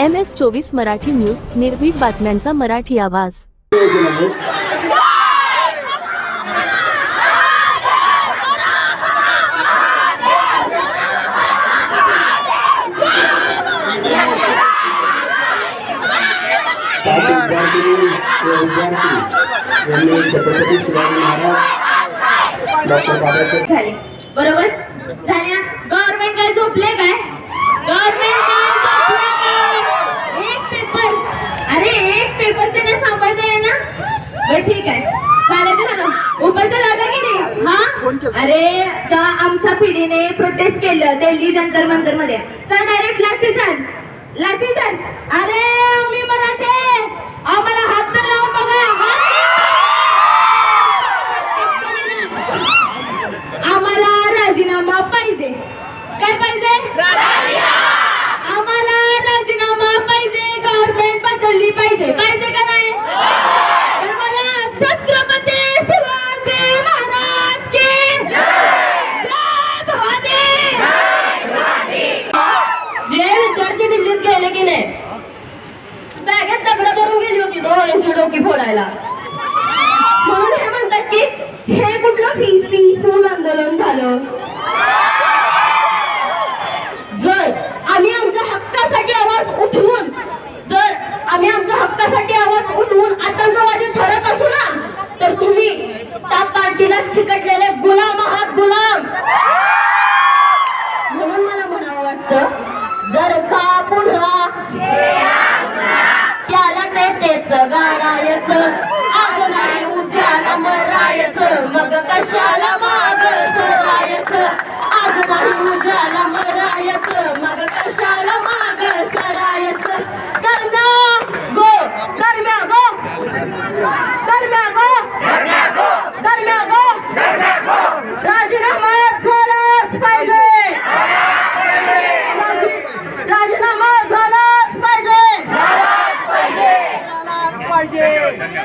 MS24 Marathi news, निर्भीड बातम्यांचा मराठी आवाज। बरोबर झाल्या। गव्हर्नमेंट काय झोपले काय? गव्हर्नमेंट काय झोपले काय? एक पेपर, अरे एक पेपर त्यांना सांभाळता आहे ना? बरं ठीक आहे, चालेल ना. उपस्थित दादागिरी हा, अरे ज्या आमच्या पिढीने प्रोटेस्ट केलं दिल्ली जंतर मंतर मध्ये, तर डायरेक्ट लाठीचार्ज, लाठीचार्ज. अरे आम्ही मराठे, आम्हाला हात तर लावून बघा. आम्हाला राजीनामा पाहिजे. काय पाहिजे? आम्हाला राजीनामा पाहिजे. गव्हर्नमेंट बदलली पाहिजे. पाहिजे का नाही? तर मला छत्रपती शिवाजी महाराज की जय भवानी. जे विद्यार्थी दिल्लीत गेले की नाही, बॅगेत दगड भरून गेली होती 2 इंची डोकी फोडायला. म्हणून हे म्हणतात की हे कुठलं पीसफुल आंदोलन झालं. जर आम्ही आमच्या हक्कासाठी आवाज उठवून, जर आम्ही आमच्या हक्कासाठी आवाज उठवून आतंकवादी ठरत असू ना, तर तुम्ही त्या पार्टीला चिकटलेले गुलाम आहात, गुलाम. म्हणून मला म्हणावं वाटतं, जर का पुन्हा त्याला तेच गाडायचं, आज नाही उद्याला मरायचं, मग कशाला माग सरायचं. आज नाही उद्याला मरायचं, मग कशाला माग सरायचं. दरम्या गो, दरम्या गो, दरम्या गो, दरम्या गो. राजीनामा झालाच पाहिजे. राजीनामा झालाच पाहिजे.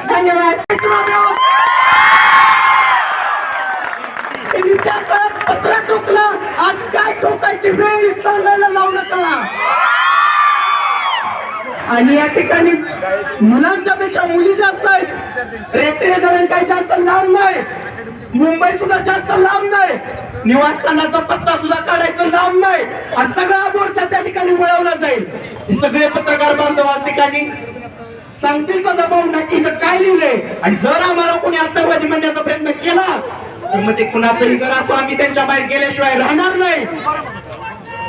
धन्यवाद. पत्र टोकलं, आज काय टोकायची वेळ सांगायला लावू नका. आणि या ठिकाणी मुलांच्या पेक्षा मुली जास्त आहेत. रेल्वे धरण काही जास्त लांब नाही, मुंबई सुद्धा जास्त लांब नाही, निवासस्थानाचा पत्ता सुद्धा काढायचा लांब नाही. हा सगळा मोर्चा त्या ठिकाणी वळवला जाईल. हे सगळे पत्रकार बांधव आज ठिकाणी सांगतील दबाव नक्की इथं काय लिहिलंय. आणि जर आम्हाला कोणी आतंकवादी म्हणण्याचा प्रयत्न केला तर मग ते कुणाचंही घर असो, आम्ही त्यांच्या बाहेर गेल्याशिवाय राहणार नाही.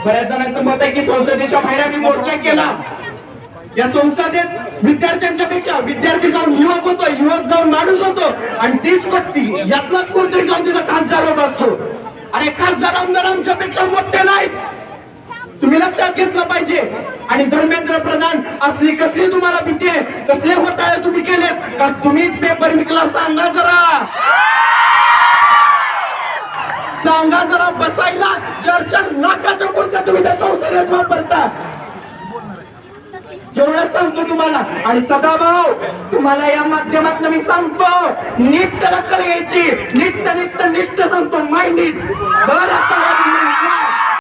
बऱ्याच जणांचं मत आहे की संसदेच्या बाहेर आम्ही मोर्चा केला. या संसदेत विद्यार्थ्यांच्या पेक्षा विद्यार्थी जाऊन युवक होतो, युवक जाऊन माणूस होतो, आणि तीच व्यक्ती यातलाच कोणतरी जाऊन तिथं खासदार होत असतो. अरे खासदार आमदार आमच्या पेक्षा मोठे नाहीत, तुम्ही लक्षात घेतलं पाहिजे. आणि धर्मेंद्र प्रधान, असली कसली तुम्हाला भीती आहे? कसले घोटाळे तुम्ही केलेत का? तुम्हीच पेपर विकला? सांगा जरा, सांगा जरा. बसायला 4-4 लाखाच्या खुर्च्या तुम्ही त्या संसदेत वापरता. एवढं सांगतो तुम्हाला. आणि सदाभाऊ, तुम्हाला या माध्यमातून मी सांगतो, नीट दखल घ्यायची. नीट सांगतो, माय नीट. जर आता